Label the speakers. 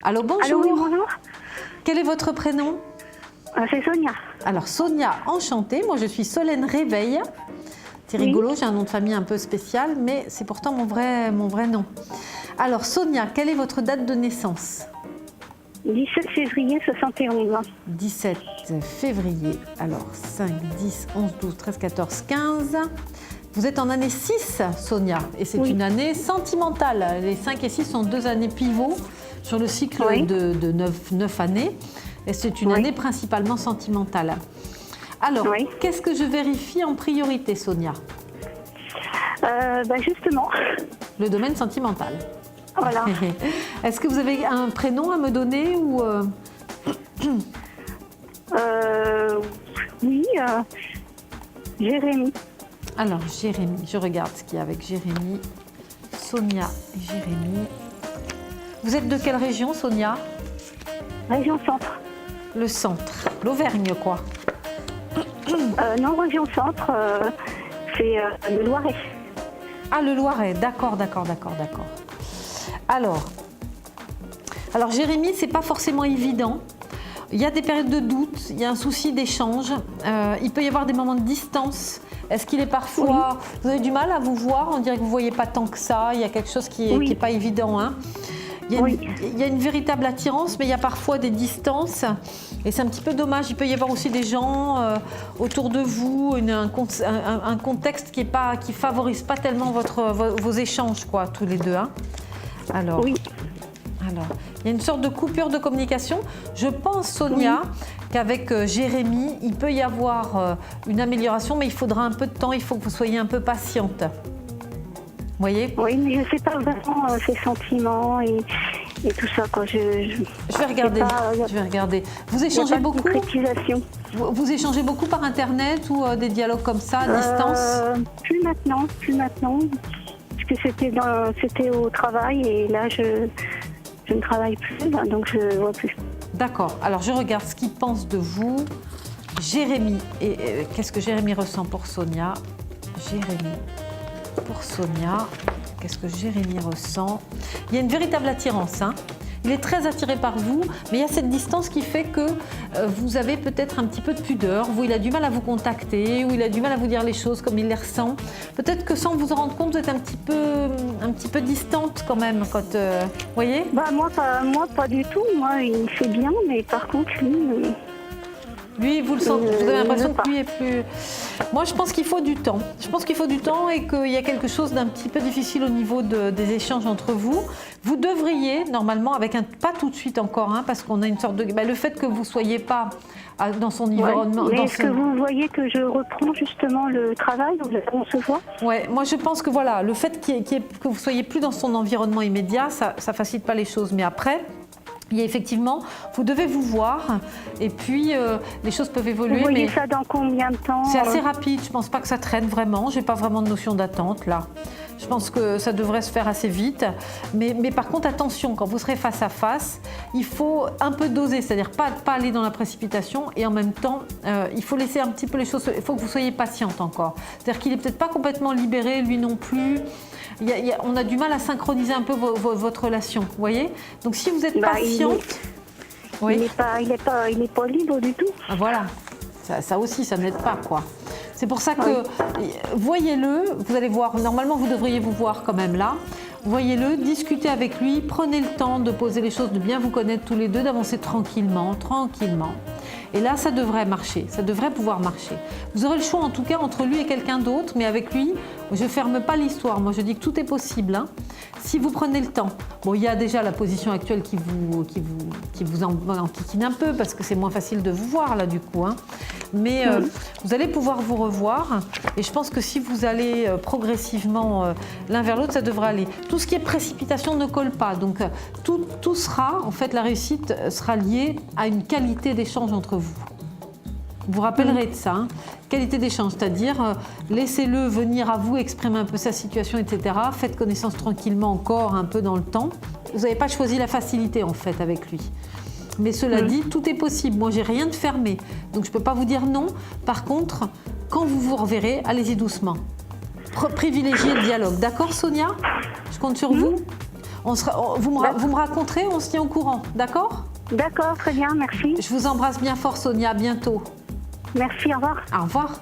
Speaker 1: Allô, bonjour.
Speaker 2: Allô, oui, bonjour.
Speaker 1: Quel est votre prénom?
Speaker 2: C'est Sonia.
Speaker 1: Alors, Sonia, enchantée. Moi, je suis Solène Réveil. C'est rigolo, j'ai un nom de famille un peu spécial, mais c'est pourtant mon vrai nom. Alors, Sonia, quelle est votre date de naissance?
Speaker 2: 17 février 71.
Speaker 1: 17 février. Alors, 5, 10, 11, 12, 13, 14, 15. Vous êtes en année 6, Sonia, et c'est une année sentimentale. Les 5 et 6 sont 2 années pivots sur le cycle de 9 années. Et c'est une année principalement sentimentale. Alors, qu'est-ce que je vérifie en priorité, Sonia?
Speaker 2: Justement.
Speaker 1: Le domaine sentimental.
Speaker 2: Voilà.
Speaker 1: Est-ce que vous avez un prénom à me donner ou
Speaker 2: Oui, Jérémy.
Speaker 1: Alors, Jérémy, je regarde ce qu'il y a avec Jérémy. Sonia et Jérémy. Vous êtes de quelle région, Sonia?
Speaker 2: Région Centre.
Speaker 1: Le centre, l'Auvergne, quoi.
Speaker 2: Non, région Centre, c'est le Loiret.
Speaker 1: Ah, le Loiret, d'accord. Alors Jérémy, c'est pas forcément évident. Il y a des périodes de doute, il y a un souci d'échange. Il peut y avoir des moments de distance. Est-ce qu'il est parfois... Vous avez du mal à vous voir? On dirait que vous ne voyez pas tant que ça. Il y a quelque chose qui n'est pas évident, hein. Il y a une véritable attirance, mais il y a parfois des distances. Et c'est un petit peu dommage. Il peut y avoir aussi des gens autour de vous, un contexte qui ne favorise pas tellement vos échanges, quoi, tous les deux, hein. Alors, il y a une sorte de coupure de communication. Je pense, Sonia, qu'avec Jérémy, il peut y avoir une amélioration, mais il faudra un peu de temps. Il faut que vous soyez un peu patiente. Vous voyez?
Speaker 2: Oui, mais je ne sais pas vraiment ses sentiments et tout ça, quoi. Je
Speaker 1: vais regarder. Vous échangez beaucoup? Vous échangez beaucoup par Internet ou des dialogues comme ça, à distance?
Speaker 2: Plus maintenant. Parce que c'était au travail et là, je ne travaille plus, donc je ne vois plus. D'accord.
Speaker 1: Alors, je regarde ce qu'il pense de vous. Jérémy. Et qu'est-ce que Jérémy ressent pour Sonia? Jérémy. Pour Sonia, qu'est-ce que Jérémy ressent? Il y a une véritable attirance, hein. Il est très attiré par vous, mais il y a cette distance qui fait que vous avez peut-être un petit peu de pudeur, où il a du mal à vous contacter, où il a du mal à vous dire les choses comme il les ressent. Peut-être que sans vous en rendre compte, vous êtes un petit peu distante quand même, quand, vous voyez?
Speaker 2: Moi, pas du tout. Moi, il fait bien, mais par contre, lui...
Speaker 1: Lui, vous le sentez, vous avez l'impression que lui est plus... Moi, je pense qu'il faut du temps. Je pense qu'il faut du temps et qu'il y a quelque chose d'un petit peu difficile au niveau des échanges entre vous. Vous devriez, normalement, pas tout de suite encore, hein, parce qu'on a une sorte de... le fait que vous ne soyez pas dans son environnement...
Speaker 2: Mais est-ce que vous voyez que je reprends justement le travail? On se voit?
Speaker 1: Ouais, moi je pense que voilà, le fait que vous ne soyez plus dans son environnement immédiat, ça ne facilite pas les choses. Mais après... Il y a effectivement, vous devez vous voir et puis les choses peuvent évoluer.
Speaker 2: Vous voyez ça dans combien de temps?
Speaker 1: C'est assez rapide, je ne pense pas que ça traîne vraiment, je n'ai pas vraiment de notion d'attente là. Je pense que ça devrait se faire assez vite. Mais par contre, attention, quand vous serez face à face, il faut un peu doser, c'est-à-dire pas aller dans la précipitation et en même temps, il faut laisser un petit peu les choses, il faut que vous soyez patiente encore. C'est-à-dire qu'il n'est peut-être pas complètement libéré, lui non plus. On a du mal à synchroniser un peu votre relation, vous voyez? Donc si vous êtes patiente...
Speaker 2: Il n'est pas libre du tout.
Speaker 1: Ah, voilà, ça aussi, ça n'aide pas, quoi. C'est pour ça que, voyez-le, vous allez voir, normalement vous devriez vous voir quand même là. Voyez-le, discutez avec lui, prenez le temps de poser les choses, de bien vous connaître tous les deux, d'avancer tranquillement. Et là, ça devrait marcher, ça devrait pouvoir marcher. Vous aurez le choix en tout cas entre lui et quelqu'un d'autre, mais avec lui, je ne ferme pas l'histoire. Moi, je dis que tout est possible, hein, si vous prenez le temps. Bon, il y a déjà la position actuelle qui vous enquiquine un peu, parce que c'est moins facile de vous voir là du coup, hein. Mais vous allez pouvoir vous revoir et je pense que si vous allez progressivement l'un vers l'autre, ça devrait aller. Tout ce qui est précipitation ne colle pas, donc tout sera, en fait la réussite sera liée à une qualité d'échange entre vous. Vous vous rappellerez de ça, hein. Qualité d'échange, c'est-à-dire laissez-le venir à vous, exprimer un peu sa situation, etc. Faites connaissance tranquillement encore un peu dans le temps. Vous n'avez pas choisi la facilité en fait avec lui. Mais cela dit, tout est possible. Moi, j'ai rien de fermé. Donc, je ne peux pas vous dire non. Par contre, quand vous vous reverrez, allez-y doucement. Privilégiez le dialogue. D'accord, Sonia? Je compte sur vous. Vous me raconterez, on se tient au courant, d'accord?
Speaker 2: D'accord, très bien, merci.
Speaker 1: Je vous embrasse bien fort, Sonia, à bientôt.
Speaker 2: Merci, au revoir.
Speaker 1: Au revoir.